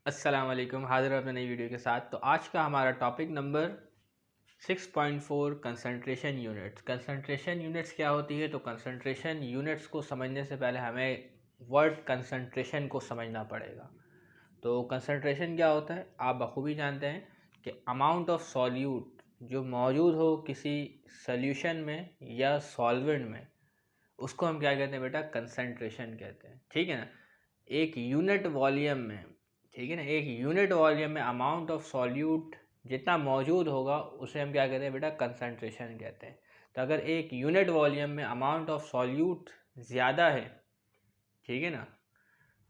अस्सलाम वालेकुम, हाज़िर अपने नई वीडियो के साथ। तो आज का हमारा topic number 6.4 concentration units. Concentration units क्या होती है? तो कंसंट्रेशन यूनिट्स को समझने से पहले हमें वर्ड कंसंट्रेशन को समझना पड़ेगा। तो कंसंट्रेशन क्या होता है आप बखूबी जानते हैं कि अमाउंट ऑफ सॉल्यूट जो मौजूद हो किसी सॉल्यूशन में या सॉल्वेंट में, उसको हम क्या कहते हैं बेटा? कंसंट्रेशन कहते हैं। ठीक है ना। एक यूनिट वॉल्यूम में, ठीक है ना, एक यूनिट वॉल्यूम में अमाउंट ऑफ सॉल्यूट जितना मौजूद होगा उसे हम क्या कहते हैं बेटा? कंसंट्रेशन कहते हैं। तो अगर एक यूनिट वॉल्यूम में अमाउंट ऑफ सॉल्यूट ज़्यादा है, ठीक है ना,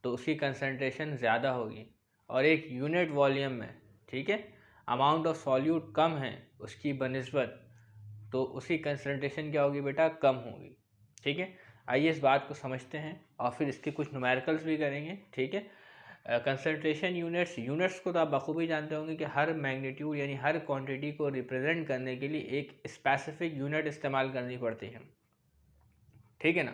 तो उसकी कंसंट्रेशन ज़्यादा होगी। और एक यूनिट वॉल्यूम में, ठीक है, अमाउंट ऑफ सॉल्यूट कम है उसकी बनिस्बत, तो उसकी कंसंट्रेशन क्या होगी बेटा? कम होगी। ठीक है। आइए इस बात को समझते हैं और फिर इसके कुछ न्यूमेरिकल्स भी करेंगे। ठीक है। कंसंट्रेशन यूनिट्स को तो आप बखूबी जानते होंगे कि हर मैग्नीट्यूड यानी हर क्वांटिटी को रिप्रेजेंट करने के लिए एक स्पेसिफिक यूनिट इस्तेमाल करनी पड़ती है। ठीक है ना।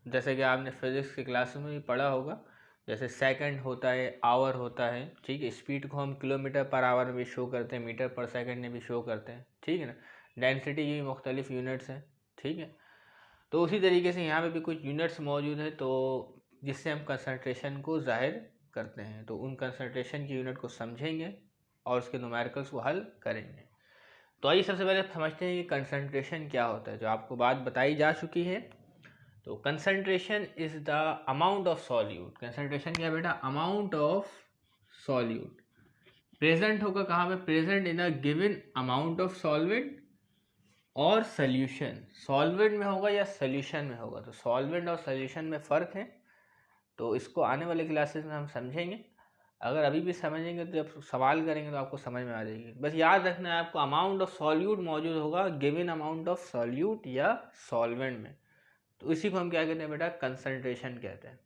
जैसे कि आपने फिजिक्स की क्लास में भी पढ़ा होगा, जैसे सेकंड होता है, आवर होता है। ठीक है। स्पीड को हम किलोमीटर पर आवर में भी शो करते हैं, मीटर पर सेकंड में भी शो करते हैं। ठीक है ना। डेंसिटी की भी मुख्तलिफ यूनिट्स हैं। ठीक है। तो उसी तरीके से यहाँ पे भी कुछ यूनिट्स मौजूद है, तो जिससे हम कंसंट्रेशन को जाहिर करते हैं। तो उन कंसंट्रेशन की यूनिट को समझेंगे और उसके न्यूमेरिकल्स को हल करेंगे। तो आइए सबसे पहले समझते हैं कि कंसंट्रेशन क्या होता है, जो आपको बात बताई जा चुकी है। तो concentration is the amount of solute. Concentration क्या बेटा? अमाउंट ऑफ सॉल्यूट प्रेजेंट होगा कहाँ पे? Present in a given amount of solvent और सॉल्यूशन। सॉल्वेंट में होगा या सॉल्यूशन में होगा? तो सॉल्वेंट और सॉल्यूशन में फ़र्क है, तो इसको आने वाले क्लासेस में हम समझेंगे। अगर अभी भी समझेंगे तो जब सवाल करेंगे तो आपको समझ में आ जाएगी। बस याद रखना है आपको, अमाउंट ऑफ सॉल्यूट मौजूद होगा गिवन अमाउंट ऑफ सॉल्यूट या सॉल्वेंट में, तो इसी को हम क्या कहते हैं बेटा? कंसंट्रेशन कहते हैं।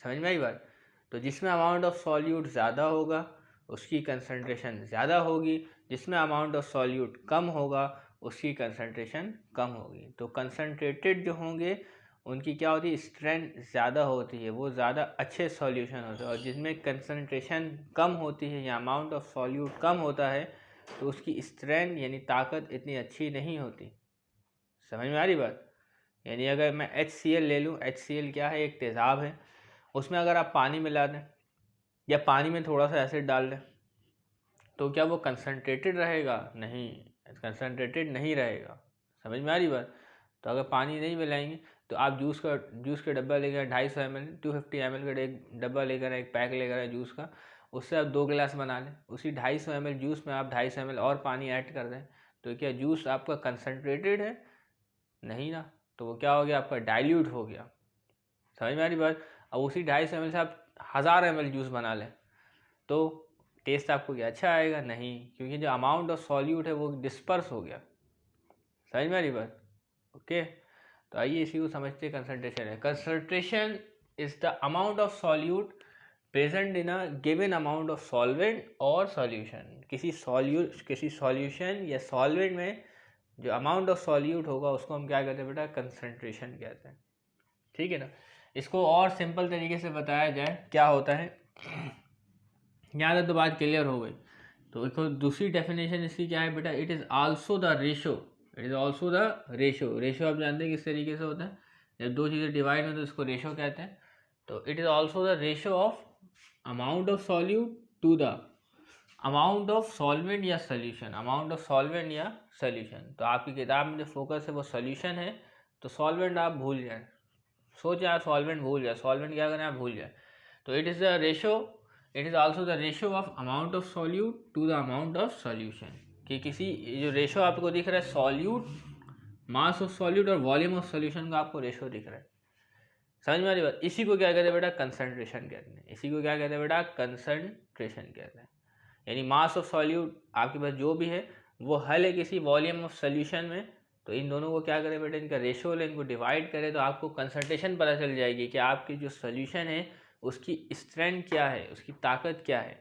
समझ में आई बात? तो जिसमें अमाउंट ऑफ सॉल्यूट ज़्यादा होगा उसकी कंसंट्रेशन ज़्यादा होगी, जिसमें अमाउंट ऑफ सॉल्यूट कम होगा उसकी कंसंट्रेशन कम होगी। तो कंसंट्रेटेड जो होंगे उनकी क्या होती है? स्ट्रेंथ ज़्यादा होती है, वो ज़्यादा अच्छे सॉल्यूशन होते हैं। और जिसमें कंसंट्रेशन कम होती है या अमाउंट ऑफ सॉल्यूट कम होता है तो उसकी स्ट्रेंथ यानी ताकत इतनी अच्छी नहीं होती। समझ में आ रही बात? यानी अगर मैं HCl ले लूँ, HCl क्या है? एक तेज़ाब है। उसमें अगर आप पानी मिला दें या पानी में थोड़ा सा एसिड डाल दें तो क्या वो कंसंट्रेटेड रहेगा? नहीं, कंसंट्रेटेड नहीं रहेगा। समझ में आ रही बात? तो अगर पानी नहीं मिलाएंगे तो आप जूस का डब्बा लेकर 250 ml 250 ml का एक डब्बा लेकर, एक पैक लेकर आए जूस का, उससे आप 2 गिलास बना लें। उसी 250 ml जूस में आप 250 ml और पानी ऐड कर दें, तो क्या जूस आपका कंसंट्रेटेड है? नहीं ना। तो वो क्या हो गया? आपका डाइल्यूट हो गया। समझ में आ रही बात? अब उसी 250 ml से आप 1000 ml जूस बना लें तो टेस्ट आपको क्या अच्छा आएगा? नहीं, क्योंकि जो अमाउंट ऑफ सॉल्यूट है वो डिस्पर्स हो गया। समझ में आ रही बात? ओके। तो आइए इसी को समझते हैं। कंसंट्रेशन है, concentration is the amount of solute present in a given amount of solvent और सॉल्यूशन। किसी सॉल्यूशन या सॉल्वेंट में जो अमाउंट ऑफ सॉल्यूट होगा उसको हम क्या कहते हैं बेटा? कंसंट्रेशन कहते हैं। ठीक है ना। इसको और सिंपल तरीके से बताया जाए क्या होता है, यहाँ तक तो बात क्लियर हो गई। तो एक दूसरी डेफिनेशन इसकी क्या है बेटा? It is also the ratio. It is also the ratio. Ratio आप जानते हैं किस तरीके से होता है? जब दो चीज़ें डिवाइड में तो इसको रेशो कहते हैं। तो it is also the ratio of amount of solute to the amount of solvent या सोल्यूशन। अमाउंट ऑफ सॉल्वेंट या सोल्यूशन। तो आपकी किताब में जो फोकस है वो सोल्यूशन है, तो सॉल्वेंट आप भूल जाए। सोचे आप सॉल्वेंट भूल जाए, सॉल्वेंट क्या करें आप भूल जाए। तो it is the ratio, it is also the ratio of amount of solute to the amount of solution. कि किसी जो रेशो आपको दिख रहा है सॉल्यूट, मास ऑफ सॉल्यूट और वॉल्यूम ऑफ सॉल्यूशन का आपको रेशो दिख रहा है। समझ में आ रही बात? इसी को क्या कहते हैं बेटा? कंसंट्रेशन कहते हैं। इसी को क्या कहते हैं बेटा? कंसंट्रेशन कहते हैं। यानी मास ऑफ सॉल्यूट आपके पास जो भी है वो हल है किसी वॉल्यूम ऑफ सॉल्यूशन में, तो इन दोनों को क्या करें बेटा? इनका रेशो ले, इनको डिवाइड करें तो आपको कंसंट्रेशन पता चल जाएगी कि आपकी जो सॉल्यूशन है उसकी स्ट्रेंथ क्या है, उसकी ताकत क्या है।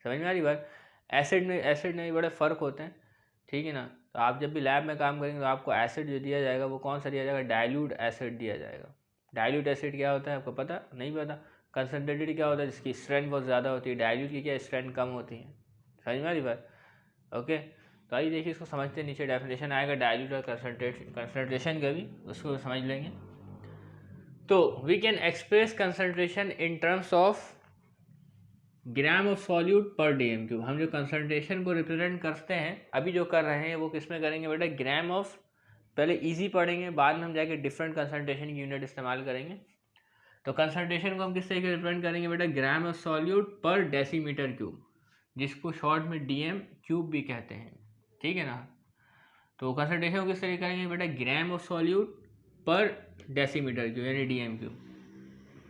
समझ में आ रही बात? एसिड में भी बड़े फ़र्क होते हैं। ठीक है ना। तो आप जब भी लैब में काम करेंगे तो आपको एसिड जो दिया जाएगा वो कौन सा दिया जाएगा? डाइल्यूट एसिड दिया जाएगा। डाइल्यूट एसिड क्या होता है आपको पता? नहीं पता? कंसनट्रेटेड क्या होता है, जिसकी स्ट्रेंथ बहुत ज़्यादा होती है, डाइल्यूट की क्या स्ट्रेंथ कम होती है। समझ में आ रही बात? ओके, तो आइए देखिए इसको समझते हैं। नीचे डेफिनेशन आएगा डाइल्यूट और कंसनट्रेशन का भी, उसको समझ लेंगे। तो we can express concentration in terms of gram of solute per DM cube. हम जो कंसनट्रेशन को रिप्रेजेंट करते हैं, अभी जो कर रहे हैं वो किस में करेंगे बेटा, ग्राम ऑफ, पहले इजी पढ़ेंगे, बाद में हम जाके डिफरेंट कंसनट्रेशन की यूनिट इस्तेमाल करेंगे। तो कंसनट्रेशन को हम किस तरीके से रिप्रेजेंट करेंगे बेटा, ग्राम ऑफ सॉल्यूट पर डेसीमीटर क्यूब, जिसको शॉर्ट में डीएम क्यूब भी कहते हैं, ठीक है ना। तो कंसनट्रेशन को किस तरीके करेंगे बेटा, ग्राम ऑफ सॉल्यूट पर डेसीमीटर क्यूब यानी डीएम क्यूब।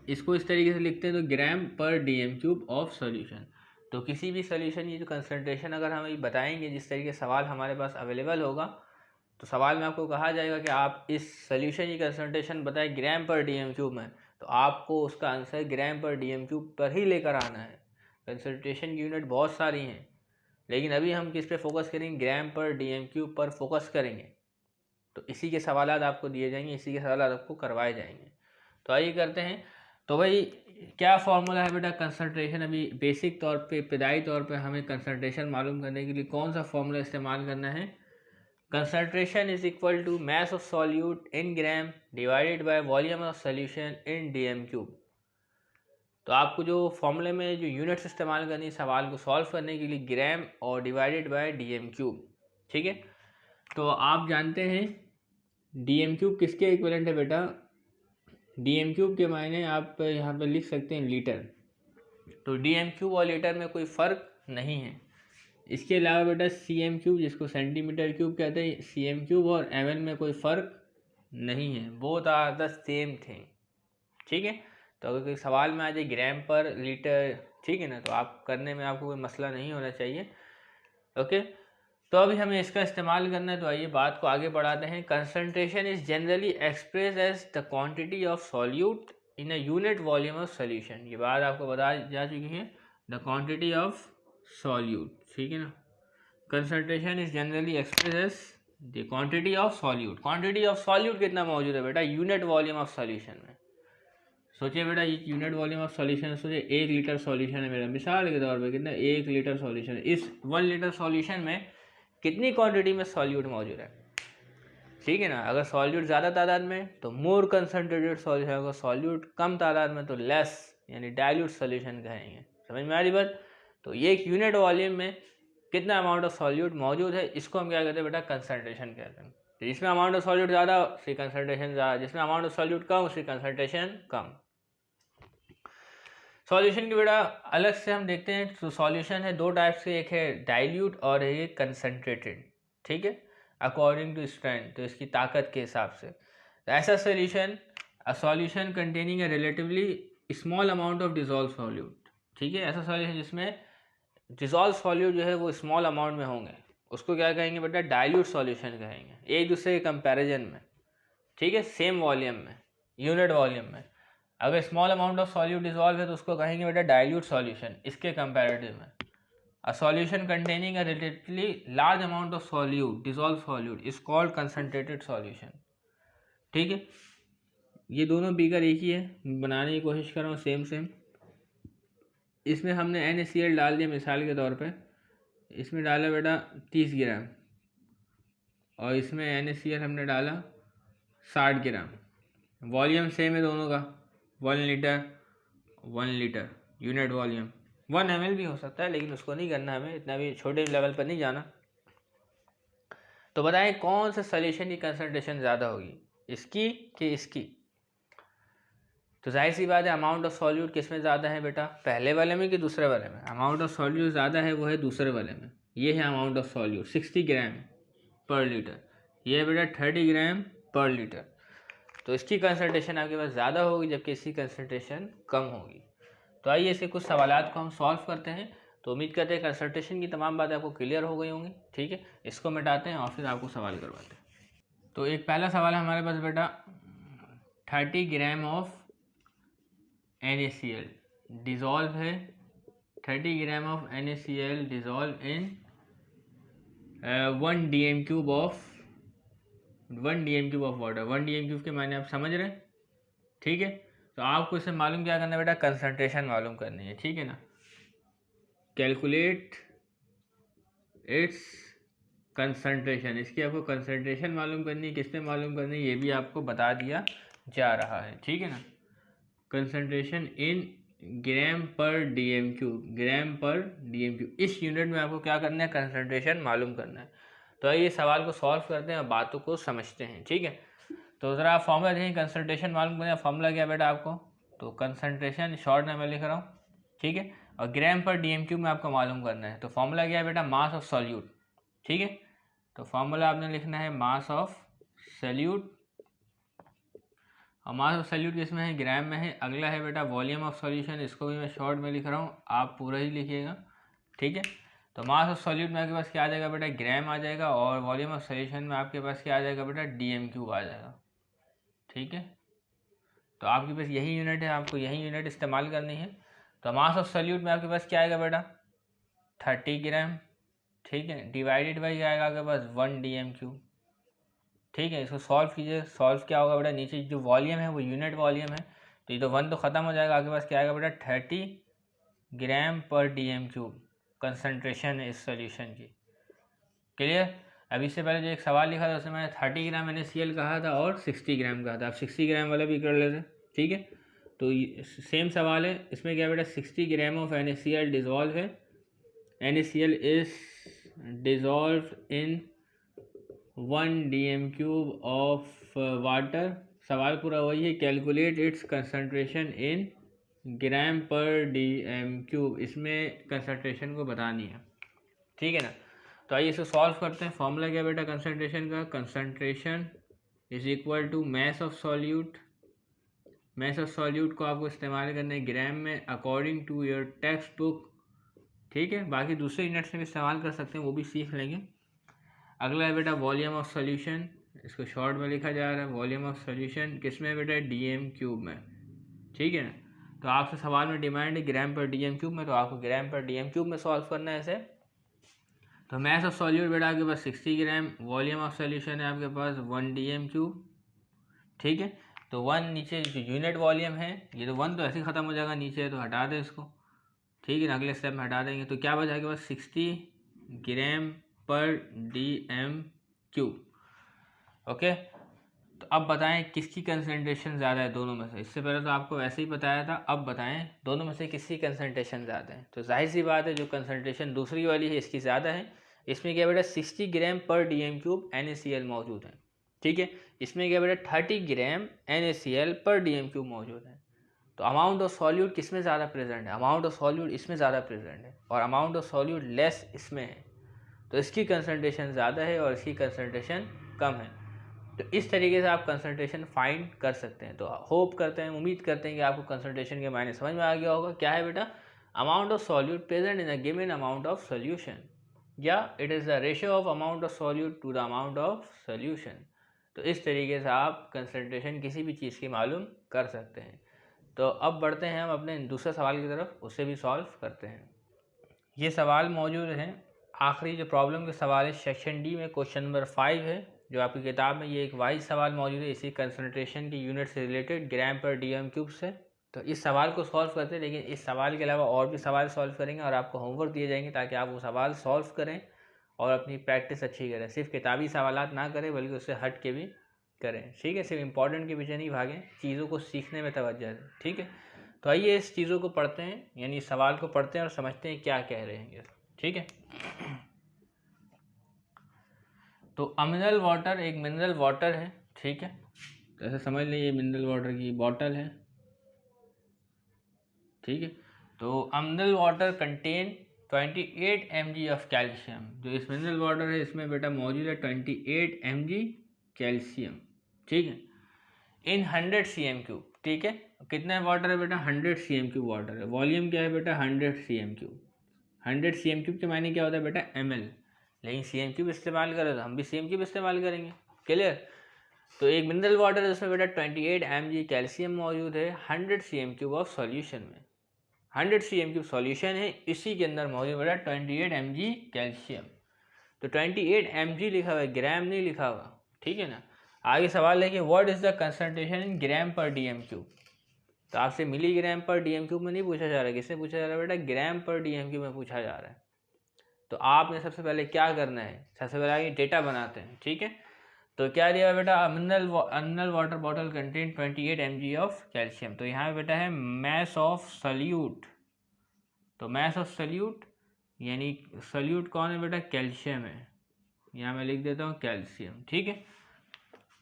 इसको इस तरीके से लिखते हैं तो ग्राम per DM cube of solution. तो किसी भी सॉल्यूशन की जो कंसनट्रेशन अगर हमें बताएंगे, जिस तरीके सवाल हमारे पास अवेलेबल होगा, तो सवाल में आपको कहा जाएगा कि आप इस सॉल्यूशन की कंसनट्रेशन बताएं ग्राम पर डीएम क्यूब में, तो आपको उसका आंसर ग्राम पर डीएम क्यूब पर ही लेकर आना है। कंसनट्रेशन की यूनिट बहुत सारी हैं, लेकिन अभी हम किस पे फोकस करेंगे, ग्राम पर डीएम क्यूब पर फोकस करेंगे। तो इसी के सवाल आपको दिए जाएंगे, इसी के सवाल आपको करवाए जाएंगे। तो आइए करते हैं। तो भाई क्या फॉर्मूला है बेटा कंसनट्रेशन, अभी बेसिक तौर पे, इब्तदाई तौर पे हमें कंसनट्रेशन मालूम करने के लिए कौन सा फॉर्मूला इस्तेमाल करना है। Concentration is equal to mass of solute in gram divided by volume of solution in DM cube. तो आपको जो फॉर्मूले में जो यूनिट्स इस्तेमाल करनी है सवाल को सॉल्व करने के लिए, ग्राम और डिवाइडेड बाय डीएम क्यूब, ठीक है। तो आप जानते हैं डीएम क्यूब किसके इक्विवेलेंट है बेटा, डीएम क्यूब के मायने आप यहाँ पे लिख सकते हैं लीटर। तो डीएम क्यूब और लीटर में कोई फ़र्क नहीं है। इसके अलावा बेटा सीएम क्यूब, जिसको सेंटीमीटर क्यूब कहते हैं, सीएम क्यूब और एमएल में कोई फ़र्क नहीं है, both are the same thing, ठीक है। तो अगर कोई सवाल में आ जाए ग्राम पर लीटर, ठीक है ना, तो आप करने में आपको कोई मसला नहीं होना चाहिए। ओके, तो अभी हमें इसका इस्तेमाल करना है। तो आइए बात को आगे बढ़ाते हैं। Concentration is generally express as the quantity of solute in a unit volume of solution. ये बात आपको बता जा चुकी है, द क्वांटिटी ऑफ सॉल्यूट, ठीक है ना। Concentration is generally express as the quantity of solute. Quantity of solute कितना मौजूद है बेटा, यूनिट वॉल्यूम ऑफ सॉल्यूशन में। सोचिए बेटा, ये यूनिट वॉल्यूम ऑफ सॉल्यूशन, सोचिए 1 लीटर सॉल्यूशन है मेरा, मिसाल के तौर पे कितना, 1 लीटर सॉल्यूशन है। इस 1 लीटर सॉल्यूशन में कितनी क्वांटिटी में सॉल्यूट मौजूद है, ठीक है ना। अगर सॉल्यूट ज़्यादा तादाद में तो मोर कंसनट्रेटेड सॉल्यूशन, अगर सॉल्यूट कम तादाद में तो लेस यानी डाइल्यूट सॉल्यूशन कहेंगे। समझ में आ रही बात? तो ये एक यूनिट वॉल्यूम में कितना अमाउंट ऑफ सॉल्यूट मौजूद है, इसको हम क्या कहते हैं बेटा, कंसनट्रेशन कहते हैं। तो जिसमें अमाउंट ऑफ सॉल्यूट ज़्यादा उसकी कंसनट्रेशन ज़्यादा, जिसमें अमाउंट ऑफ सॉल्यूट कम उसकी कंसनट्रेशन कम। सॉल्यूशन की बेटा अलग से हम देखते हैं। तो सॉल्यूशन है दो टाइप्स के, एक है डाइल्यूट और एक कंसनट्रेटेड, ठीक है, अकॉर्डिंग टू स्ट्रेंथ, तो इसकी ताकत के हिसाब से। तो ऐसा solution, a solution containing a relatively small amount of dissolve solute, ठीक है, ऐसा सॉल्यूशन जिसमें डिजॉल्व सॉल्यूट जो है वो स्मॉल अमाउंट में होंगे, उसको क्या कहेंगे बेटा, डाइल्यूट सॉल्यूशन कहेंगे, एक दूसरे के कंपैरिजन में, ठीक है, सेम वॉल्यूम में, यूनिट वॉल्यूम में। अगर small amount of solute dissolve है तो उसको कहेंगे बेटा डाइल्यूट सॉल्यूशन, इसके कंपैरेटिव में। A solution containing a relatively large amount of solute dissolve solute is called concentrated solution, ठीक है। ये दोनों बिगर एक ही है, बनाने की कोशिश कर रहा हूँ सेम। इसमें हमने NaCl डाल दिया मिसाल के तौर पे, इसमें डाला बेटा 30 ग्राम और इसमें NaCl हमने डाला 60 ग्राम। वॉल्यूम सेम है दोनों का, 1 लीटर यूनिट वॉल्यूम। 1 ml भी हो सकता है, लेकिन उसको नहीं करना हमें, इतना भी छोटे लेवल पर नहीं जाना। तो बताएं कौन सा सॉल्यूशन की कंसनट्रेशन ज़्यादा होगी, इसकी कि इसकी। तो जाहिर सी बात है अमाउंट ऑफ सॉल्यूट किस में ज़्यादा है बेटा, पहले वाले में कि दूसरे वाले में। अमाउंट ऑफ सॉल्यूट ज़्यादा है वो है दूसरे वाले में। ये है अमाउंट ऑफ सॉल्यूट 60 ग्राम पर लीटर, ये है बेटा 30 ग्राम पर लीटर। तो इसकी कंसनट्रेशन आपके पास ज़्यादा होगी जबकि इसकी कंसनट्रेशन कम होगी। तो आइए इसके कुछ सवालात को हम सॉल्व करते हैं। तो उम्मीद करते हैं कंसनट्रेशन की तमाम बातें आपको क्लियर हो गई होंगी, ठीक है। इसको मिटाते हैं और फिर आपको सवाल करवाते हैं। तो एक पहला सवाल है हमारे पास बेटा, 30 ग्राम ऑफ NaCl डिज़ोल्व है, 30 gram of NaCl dissolve in 1 dm cube of water. 1 dm cube के मायने आप समझ रहे हैं, ठीक है। तो आपको इसे मालूम क्या करना है बेटा, कंसंट्रेशन मालूम करनी है, ठीक है ना। कैलकुलेट इट्स कंसंट्रेशन, इसकी आपको कंसंट्रेशन मालूम करनी है, किसने मालूम करनी है ये भी आपको बता दिया जा रहा है, ठीक है ना। Concentration in gram per DM cube, gram per DM cube, इस यूनिट में आपको क्या करना है, कंसंट्रेशन मालूम करना है। तो ये सवाल को सॉल्व करते हैं और बातों को समझते हैं, ठीक है। तो ज़रा आप फॉर्मूला देखें, कंसंट्रेशन मालूम करें, फॉर्मूला क्या बेटा आपको, तो कंसंट्रेशन शॉर्ट में मैं लिख रहा हूँ, ठीक है। और ग्राम पर डीएम क्यूब में आपको मालूम करना है। तो फॉर्मूला क्या है बेटा, मास ऑफ सॉल्यूट, ठीक है। तो फॉर्मूला आपने लिखना है मास ऑफ सॉल्यूट, और मास ऑफ सॉल्यूट किसमें है, ग्राम में है। अगला है बेटा वॉल्यूम ऑफ सॉल्यूशन, इसको भी मैं शॉर्ट में लिख रहा हूँ, आप पूरा ही लिखिएगा, ठीक है। तो मास ऑफ सॉल्यूट में आपके पास क्या आ जाएगा बेटा, ग्राम आ जाएगा, और वॉल्यूम ऑफ सॉल्यूशन में आपके पास क्या आ जाएगा बेटा, डीएम क्यूब आ जाएगा, ठीक है। तो आपके पास यही यूनिट है, आपको यही यूनिट इस्तेमाल करनी है। तो मास ऑफ सॉल्यूट में आपके पास क्या आएगा बेटा, 30 ग्राम, ठीक है, डिवाइडेड बाई क्या आएगा आपके पास 1 डीएम क्यूब, ठीक है। इसको सॉल्व कीजिए, सॉल्व क्या होगा बेटा, नीचे जो वॉल्यूम है वो यूनिट वॉल्यूम है, तो ये तो 1 तो ख़त्म हो जाएगा, आपके पास क्या आएगा बेटा 30 ग्राम पर डीएम क्यूब कंसनट्रेशन इस सोल्यूशन की, क्लियर। अभी इससे पहले जो एक सवाल लिखा था उसमें मैंने 30 ग्राम NaCl कहा था और 60 ग्राम कहा था, आप 60 ग्राम वाला भी कर लेते, ठीक है। तो सेम सवाल है, इसमें क्या बेटा 60 ग्राम ऑफ NaCl डिजॉल्व है, NaCl is dissolve in 1 DM cube of water. सवाल पूरा वही है, calculate its concentration in gram per DM cube, इसमें कंसंट्रेशन को बतानी है, ठीक है ना। तो आइए इसे सॉल्व करते हैं। फॉर्मूला क्या बेटा कंसंट्रेशन का, concentration is equal to mass of solute, mass of solute को आपको इस्तेमाल करना है ग्राम में according to your text book, ठीक है। बाकी दूसरे यूनिट्स में भी इस्तेमाल कर सकते हैं, वो भी सीख लेंगे। अगला है बेटा वॉल्यूम ऑफ सॉल्यूशन, इसको शॉर्ट में लिखा जा रहा है, वॉल्यूम ऑफ सॉल्यूशन किस में बेटा, डीएम क्यूब में, ठीक है ना। तो आपसे सवाल में डिमांड है ग्राम पर डीएम क्यूब में, तो आपको ग्राम पर डीएम क्यूब में सॉल्व करना है इसे। तो मैस ऑफ सॉल्यूट बेटा आपके पास 60 ग्राम, वॉल्यूम ऑफ सॉल्यूशन है आपके पास 1 डीएम क्यूब, ठीक है। तो 1 नीचे जो यूनिट वॉल्यूम है, ये तो 1 तो ऐसे ही ख़त्म हो जाएगा, नीचे है तो हटा दें इसको, ठीक है ना, अगले स्टेप में हटा देंगे। तो क्या बचा आपके पास 60 ग्राम पर डीएम क्यूब, ओके। तो अब बताएं किसकी कंसंट्रेशन ज़्यादा है दोनों में से, इससे पहले तो आपको वैसे ही बताया था, अब बताएं दोनों में से किसकी कंसंट्रेशन ज़्यादा है। तो जाहिर सी बात है जो कंसंट्रेशन दूसरी वाली है इसकी ज़्यादा है। इसमें क्या बेटा 60 ग्राम पर डीएम क्यूब NaCl मौजूद है, ठीक है। इसमें क्या बेटा 30 ग्राम NaCl पर डीएम क्यूब मौजूद है। तो अमाउंट ऑफ सॉल्यूट किस में ज़्यादा प्रेजेंट है, अमाउंट ऑफ सॉल्यूट इसमें ज़्यादा प्रेजेंट है, और अमाउंट ऑफ सॉल्यूट लेस इसमें है, तो इसकी कंसंट्रेशन ज़्यादा है और इसकी कंसंट्रेशन कम है। तो इस तरीके से आप कंसंट्रेशन फाइंड कर सकते हैं। तो होप करते हैं, उम्मीद करते हैं कि आपको कंसंट्रेशन के मायने समझ में आ गया होगा। क्या है बेटा, amount of solute present in a given amount of solution, या it is the ratio of amount of solute to the amount of solution. तो इस तरीके से आप कंसंट्रेशन किसी भी चीज़ की मालूम कर सकते हैं। तो अब बढ़ते हैं हम अपने दूसरे सवाल की तरफ, उसे भी सॉल्व करते हैं। ये सवाल मौजूद हैं, आखिरी जो प्रॉब्लम के सवाल है सेक्शन डी में, क्वेश्चन नंबर 5 है जो आपकी किताब में। ये एक वाइज सवाल मौजूद है इसी कंसंट्रेशन की यूनिट से रिलेटेड, ग्राम पर डीएम क्यूब से। तो इस सवाल को सॉल्व करते हैं, लेकिन इस सवाल के अलावा और भी सवाल सॉल्व करेंगे और आपको होमवर्क दिए जाएंगे ताकि आप वो सवाल सॉल्व करें और अपनी प्रैक्टिस अच्छी करें। सिर्फ किताबी सवालात ना करें बल्कि उससे हट के भी करें, ठीक है। सिर्फ इंपॉर्टेंट के पीछे नहीं भागें, चीज़ों को सीखने में तवज्जो दें, ठीक है। तो आइए इस चीज़ों को पढ़ते हैं, यानी इस सवाल को पढ़ते हैं और समझते हैं क्या कह रहे हैं, ठीक है। तो मिनरल वाटर एक मिनरल वाटर है, ठीक है। तो ऐसे समझ लीजिए मिनरल वाटर की बॉटल है, ठीक है। तो mineral water contain 28 mg of calcium, जो इस मिनरल वाटर है इसमें बेटा मौजूद है 28 mg कैल्शियम, ठीक है, इन 100 cm क्यूब, ठीक है। कितना वाटर है बेटा 100 cm क्यूब वाटर है। वॉल्यूम क्या है बेटा 100 cm क्यूब। 100 cm क्यूब के मायने क्या होता है बेटा ml, लेकिन cm क्यूब इस्तेमाल करें तो हम भी cm क्यूब इस्तेमाल करेंगे, क्लियर। तो एक मिनरल वाटर है उसमें बेटा 28 mg कैल्शियम मौजूद है 100 cm क्यूब ऑफ सॉल्यूशन में। 100 cm क्यूब सॉल्यूशन है, इसी के अंदर मौजूद बेटा 28 mg कैल्शियम। तो 28 mg लिखा हुआ है, ग्राम नहीं लिखा हुआ, ठीक है ना। आगे सवाल है कि what is the concentration in gram per DM cube. तो आपसे मिलीग्राम पर DM³ में नहीं पूछा जा रहा है, किससे पूछा जा रहा है बेटा, ग्राम पर DM³ में पूछा जा रहा है। तो आपने सबसे पहले क्या करना है, सबसे पहले आगे डेटा बनाते हैं, ठीक है। तो क्या दिया बेटा, mineral water bottle contain 28 mg of calcium. तो यहाँ पे बेटा है मैस ऑफ सल्यूट, तो मैस ऑफ सल्यूट यानी सल्यूट कौन है बेटा, कैल्शियम है, यहाँ मैं लिख देता हूँ कैल्शियम, ठीक है।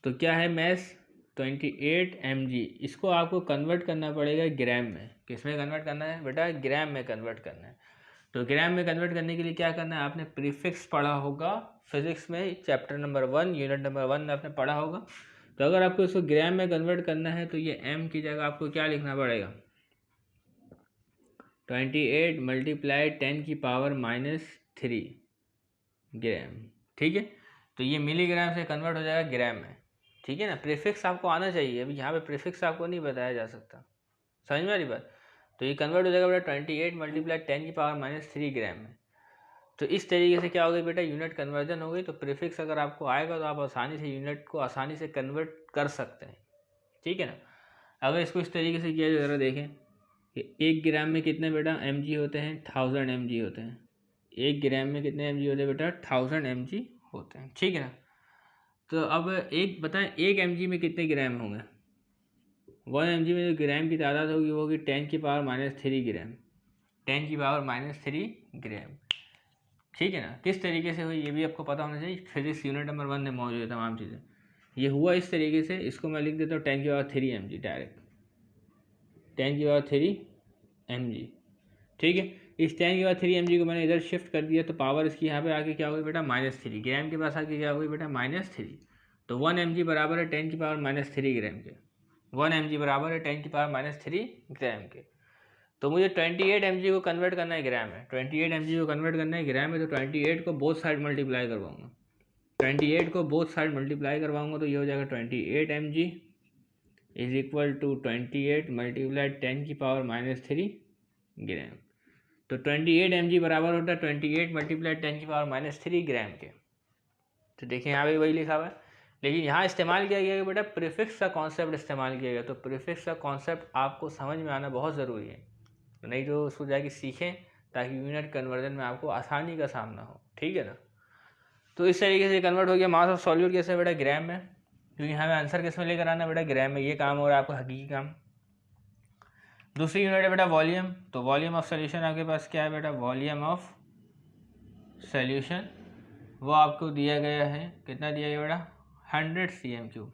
तो क्या है मैस 28 mg, इसको आपको कन्वर्ट करना पड़ेगा ग्राम में। किस में कन्वर्ट करना है बेटा, ग्राम में कन्वर्ट करना है। तो ग्राम में कन्वर्ट करने के लिए क्या करना है, आपने प्रीफिक्स पढ़ा होगा फिजिक्स में, चैप्टर नंबर 1 यूनिट नंबर 1 में आपने पढ़ा होगा। तो अगर आपको इसको ग्राम में कन्वर्ट करना है तो ये m की जगह आपको क्या लिखना पड़ेगा, 28 मल्टीप्लाई 10 की पावर -3 ग्राम, ठीक है। तो ये मिलीग्राम से कन्वर्ट हो जाएगा ग्राम में, ठीक है ना। प्रीफिक्स आपको आना चाहिए, अभी यहाँ पे प्रीफिक्स आपको नहीं बताया जा सकता, समझ में आ रही बात। तो ये कन्वर्ट हो जाएगा बेटा 28 मल्टीप्लाई 10 की पावर -3 ग्राम में। तो इस तरीके से क्या हो गई बेटा, यूनिट कन्वर्जन हो गई। तो प्रीफिक्स अगर आपको आएगा तो आप आसानी से यूनिट को आसानी से कन्वर्ट कर सकते हैं, ठीक है ना। अगर इसको इस तरीके से किया जाए, ज़रा देखें कि 1 ग्राम में कितने बेटा mg होते हैं, 1000 mg होते हैं। 1 ग्राम में कितने mg होते हैं बेटा, 1000 mg होते हैं, ठीक है ना। तो अब एक बताएं 1 mg में कितने ग्राम होंगे, 1 mg में जो ग्राम की तादाद होगी वो होगी 10 की पावर -3 ग्राम, 10 की पावर -3 ग्राम, ठीक है ना। किस तरीके से हुई ये भी आपको पता होना चाहिए, फिजिक्स यूनिट नंबर 1 में मौजूद है तमाम चीज़ें। ये हुआ इस तरीके से, इसको मैं लिख देता हूँ 10 की पावर 3 mg डायरेक्ट, 10 की पावर 3 mg, ठीक है। इस 10 की पावर 3 mg को मैंने इधर शिफ्ट कर दिया, तो पावर इसकी यहाँ पे आके क्या होगी बेटा -3, ग्राम के पास आके क्या होगी बेटा -3। तो 1 mg बराबर है 10 की पावर -3 ग्राम के, 1 mg बराबर है 10 की पावर -3 ग्राम के। तो मुझे 28 mg को कन्वर्ट करना है ग्राम में, 28 mg को कन्वर्ट करना है ग्राम में। तो 28 को बोथ साइड मल्टीप्लाई करवाऊंगा, 28 को बोथ साइड मल्टीप्लाई करवाऊंगा तो ये हो जाएगा 28 mg is equal to 28 multiply 10 की पावर -3 ग्राम। तो 28 mg बराबर होता है 28 मल्टीप्लाई 10 की पावर -3 ग्राम के। तो देखिए यहाँ पे वही लिखा हुआ है, लेकिन यहाँ इस्तेमाल किया गया है बेटा प्रीफिक्स का कॉन्सेप्ट इस्तेमाल किया गया। तो प्रीफिक्स का कॉन्सेप्ट आपको समझ में आना बहुत ज़रूरी है, नहीं तो उसको जाके सीखें ताकि यूनिट कन्वर्जन में आपको आसानी का सामना हो, ठीक है ना। तो इस तरीके से कन्वर्ट हो गया मास ऑफ सॉल्यूट कैसे बेटा, ग्राम में, क्योंकि हमें आंसर किस में लेकर आना बेटा, ग्राम में। ये काम हो रहा है आपका हकीकी काम। दूसरी यूनिट है बेटा वॉल्यूम। तो वॉल्यूम ऑफ सोल्यूशन आपके पास क्या है बेटा, वॉल्यूम ऑफ सोल्यूशन वो आपको दिया गया है, कितना दिया गया बेटा, 100 cm3।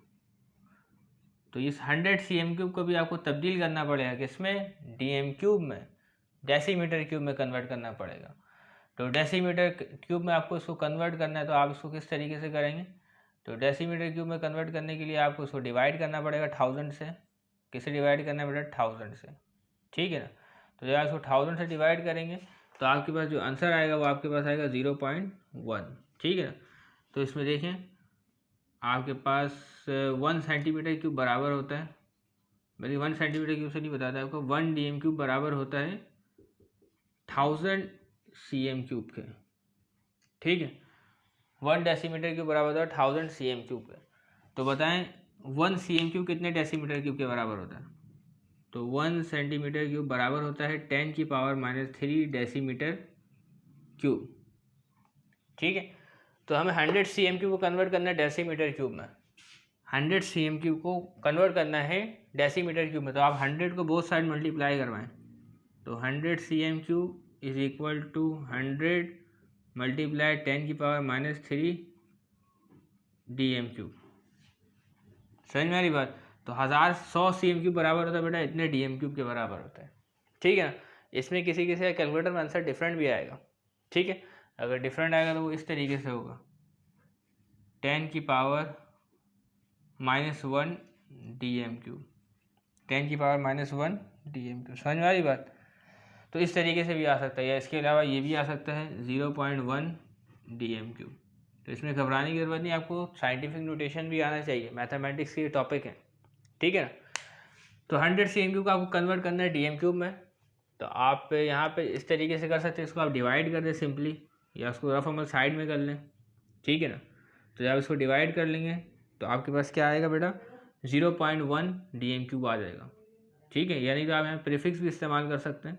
तो इस 100 cm3 को भी आपको तब्दील करना पड़ेगा किसमें, DM³ में, डेसीमीटर क्यूब में कन्वर्ट करना पड़ेगा। तो डेसीमीटर क्यूब में आपको इसको कन्वर्ट करना है, तो आप इसको किस तरीके से करेंगे, तो डेसीमीटर क्यूब में कन्वर्ट करने के लिए आपको इसको डिवाइड करना पड़ेगा 1000 से। किससे डिवाइड करना है बेटा, 1000 से, ठीक है ना। तो जब आप इसको 1000 से डिवाइड करेंगे तो आपके पास जो आंसर आएगा वो आपके पास आएगा 0.1, ठीक है ना। तो इसमें देखें आपके पास 1 सेंटीमीटर क्यूब बराबर होता है, बल्कि 1 सेंटीमीटर क्यूब से नहीं बताता आपको, 1 DM³ बराबर होता है 1000 cm3 के, ठीक है। 1 डेसीमीटर क्यूब बराबर होता है 1000 cm3 के। तो बताएं 1 cm3 कितने डेसीमीटर क्यूब के बराबर होता है, तो 1 सेंटीमीटर क्यूब बराबर होता है 10 की पावर -3 डेसीमीटर क्यूब, ठीक है। तो हमें 100 cm3 को कन्वर्ट करना है डेसीमीटर क्यूब में, 100 cm3 को कन्वर्ट करना है डेसीमीटर क्यूब में। तो आप 100 को बोथ साइड मल्टीप्लाई करवाएं, तो 100 cm3 is equal to 100 multiply 10 की पावर -3 DM³। समझ में आ रही बात। तो 100 cm³ बराबर होता है बेटा इतने DM³ के बराबर होता है, ठीक है ना। इसमें किसी किसी का कैलकुलेटर में आंसर डिफरेंट भी आएगा, ठीक है। अगर डिफरेंट आएगा तो वो इस तरीके से होगा 10 की पावर -1 DM³, 10 की पावर -1 DM³। समझ में आ रही बात। तो इस तरीके से भी आ सकता है, या इसके अलावा ये भी आ सकता है 0.1 DM³। तो इसमें घबराने की ज़रूरत नहीं, आपको साइंटिफिक नोटेशन भी आना चाहिए, मैथमेटिक्स के टॉपिक है, ठीक है ना। तो 100 cm³ को आपको कन्वर्ट करना है DM³ में। तो आप यहाँ पे इस तरीके से कर सकते हैं, इसको आप डिवाइड कर दें सिंपली, या उसको रफ अमल साइड में कर लें, ठीक है ना। तो जब इसको डिवाइड कर लेंगे तो आपके पास क्या आएगा बेटा, 0.1 DM³ आ जाएगा, ठीक है, यानी कि आप यहाँ प्रीफिक्स भी इस्तेमाल कर सकते हैं।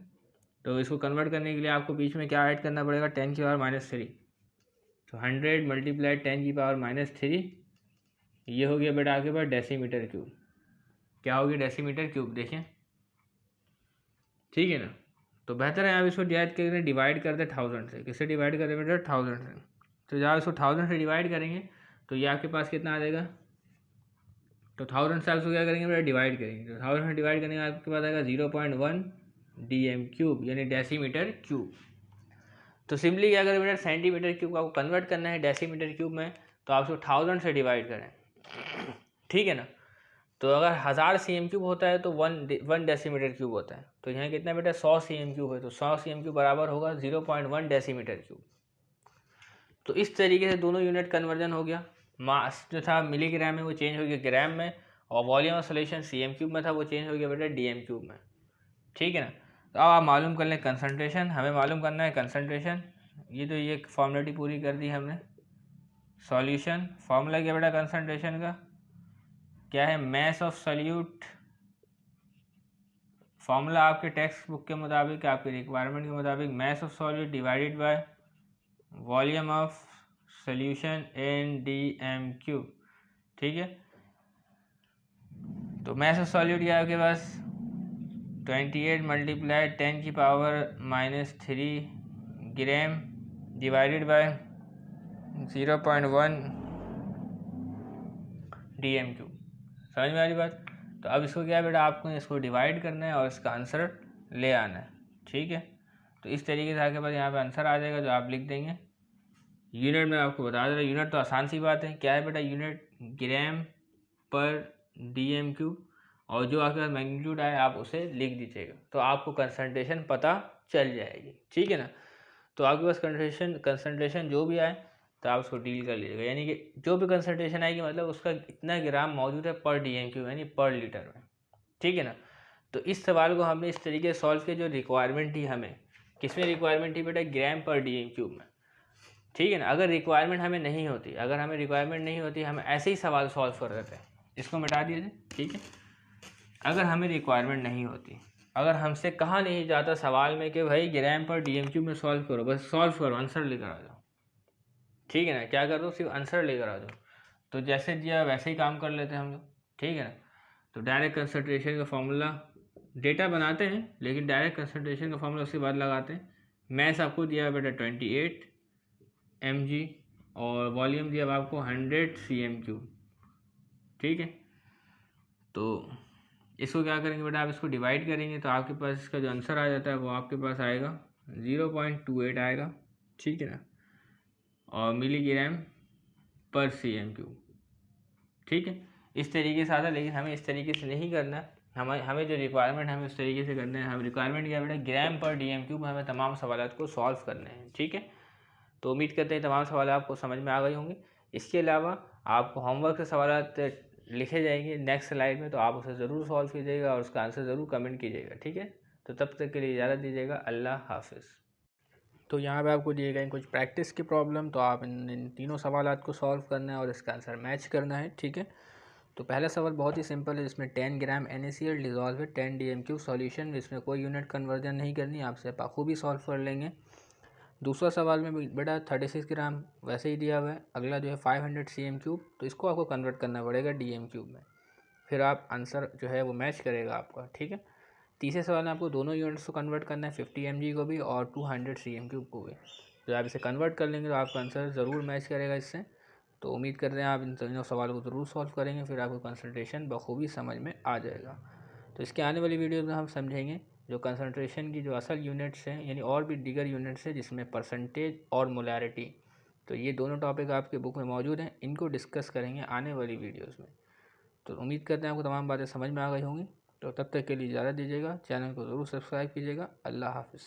तो इसको कन्वर्ट करने के लिए आपको बीच में क्या ऐड करना पड़ेगा, 10 की पावर -3। तो 100 × 10 की पावर -3, ये हो गया बेटा आपके पास डेसीमीटर क्यूब। क्या हो गया, डेसीमीटर क्यूब, देखें, ठीक है ना। तो बेहतर है आप इसको डिवाइड कर दे 1000 से। किससे डिवाइड कर दे बेटा, 1000 से। तो जब इसको 1000 से डिवाइड करेंगे तो ये आपके पास कितना आ जाएगा, तो 1000 से आप इसको क्या करेंगे बेटा, डिवाइड करेंगे। तो 1000 से डिवाइड करने आपके पास आएगा 0.1 dm³ यानी डेसीमीटर क्यूब। तो सिंपली क्या करें बेटा, सेंटीमीटर क्यूब आपको कन्वर्ट करना है डेसीमीटर क्यूब में, तो आप उसको 1000 से डिवाइड करें, ठीक है ना। तो अगर 1000 cm³ होता है तो 1 डेसीमीटर क्यूब होता है। तो यहाँ कितना बेटा, 100 cm³ है, तो 100 cm³ बराबर होगा 0.1 डेसीमीटर क्यूब। तो इस तरीके से दोनों यूनिट कन्वर्जन हो गया। मास जो था मिलीग्राम में वो चेंज हो गया ग्राम में, और वॉल्यूम ऑफ सॉल्यूशन cm³ में था वो चेंज हो गया बेटा dm³ में, ठीक है ना। तो अब आप मालूम कर लें कंसंट्रेशन, हमें मालूम करना है कंसंट्रेशन। ये तो ये फॉर्मेलिटी पूरी कर दी हमने। सॉल्यूशन फॉर्मूला क्या बेटा कंसंट्रेशन का, क्या है, मैस ऑफ सॉल्यूट। फॉर्मूला आपके टेक्स्ट बुक के मुताबिक, आपके रिक्वायरमेंट के मुताबिक, mess of solute divided by volume of solution in dm³, ठीक है। तो मैस ऑफ सॉल्यूट क्या है आपके पास, 28 × 10 की पावर -3 ग्राम डिवाइडेड बाय 0.1 dm³। समझ में आ रही बात। तो अब इसको क्या है बेटा, आपको इसको डिवाइड करना है और इसका आंसर ले आना है, ठीक है। तो इस तरीके से आपके पास यहाँ पे आंसर आ जाएगा जो आप लिख देंगे। यूनिट में आपको बता दे रहा, यूनिट तो आसान सी बात है, क्या है बेटा, यूनिट ग्राम पर dm³, और जो आपके पास मैग्नीट्यूड आए आप उसे लिख दीजिएगा, तो आपको कंसंट्रेशन पता चल जाएगी, ठीक है ना। तो आपके पास कंसंट्रेशन जो भी आए तो आप उसको डील कर लीजिएगा, यानी कि जो भी कंसंट्रेशन आएगी मतलब उसका इतना ग्राम मौजूद है पर dm³ यानी पर लीटर में, ठीक है ना। तो इस सवाल को हमने इस तरीके से सॉल्व किया। जो रिक्वायरमेंट थी हमें, किसमें रिक्वायरमेंट थी बेटा, ग्राम पर dm³ में, ठीक है ना। अगर रिक्वायरमेंट हमें नहीं होती, हम ऐसे ही सवाल सॉल्व कर देते हैं। इसको मिटा दीजिए, ठीक है। अगर हमें रिक्वायरमेंट नहीं होती, अगर हमसे कहा नहीं जाता सवाल में कि भाई ग्राम पर dm³ में सॉल्व करो, बस सॉल्व करो, आंसर लेकर आ जाओ, ठीक है ना। क्या कर दो, सिर्फ आंसर लेकर आ जाओ, तो जैसे दिया वैसे ही काम कर लेते हैं हम लोग, ठीक है ना। तो डायरेक्ट कंसंट्रेशन का फॉर्मूला डेटा बनाते हैं, लेकिन डायरेक्ट कंसंट्रेशन का फॉर्मूला उसके बाद लगाते हैं। मैस आपको दिया बेटा 28 mg और वॉल्यूम दिया आपको 100 cm³, ठीक है। तो इसको क्या करेंगे बेटा, आप इसको डिवाइड करेंगे तो आपके पास इसका जो आंसर आ जाता है वो आपके पास आएगा 0.28 आएगा, ठीक है ना, और मिलीग्राम पर cm³, ठीक है। इस तरीके से आता है, लेकिन हमें इस तरीके से नहीं करना है। हमें जो रिक्वायरमेंट हमें उस तरीके से करना है। हम रिक्वायरमेंट क्या बेटा, ग्राम पर dm³ में हमें तमाम सवालात को सॉल्व करने हैं, ठीक है। तो उम्मीद करते हैं तमाम सवाल आपको समझ में आ गए होंगे। इसके अलावा आपको होमवर्क से सवालात लिखे जाएंगे नेक्स्ट स्लाइड में, तो आप उसे ज़रूर सॉल्व कीजिएगा और उसका आंसर ज़रूर कमेंट कीजिएगा, ठीक है। तो तब तक के लिए इजाज़त दीजिएगा, अल्लाह हाफिज़। तो यहाँ पे आपको दिए गए कुछ प्रैक्टिस की प्रॉब्लम, तो आप इन तीनों सवालात को सॉल्व करना है और इसका आंसर मैच करना है, ठीक है। तो पहला सवाल बहुत ही सिंपल है, जिसमें 10 ग्राम NaCl डिजॉल्व है 10 dm³ सॉल्यूशन, जिसमें कोई यूनिट कन्वर्जन नहीं करनी, आपसे बखूबी सॉल्व कर लेंगे। दूसरा सवाल में बेटा 36 ग्राम वैसे ही दिया हुआ है। अगला जो है 500 cm³, तो इसको आपको कन्वर्ट करना पड़ेगा dm³ में, फिर आप आंसर जो है वो मैच करेगा आपका, ठीक है। तीसरे सवाल में आपको दोनों यूनिट्स को कन्वर्ट करना है, 50 mg को भी और 200 cm³ को भी। तो आप इसे कन्वर्ट कर लेंगे तो आपका आंसर ज़रूर मैच करेगा इससे। तो उम्मीद करते हैं आप इन तीनों सवालों को ज़रूर सॉल्व करेंगे, फिर आपको कंसंट्रेशन बखूबी समझ में आ जाएगा। तो इसके आने वाली वीडियो में हम समझेंगे जो कंसंट्रेशन की जो असल यूनिट्स हैं, यानी और भी दीगर यूनिट्स हैं जिसमें परसेंटेज और मोलारिटी। तो ये दोनों टॉपिक आपके बुक में मौजूद हैं, इनको डिस्कस करेंगे आने वाली वीडियोज़ में। तो उम्मीद करते हैं आपको तमाम बातें समझ में आ गई होंगी। तो तब तक के लिए इजाज़त दीजिएगा, चैनल को ज़रूर सब्सक्राइब कीजिएगा। अल्लाह हाफ़िज़।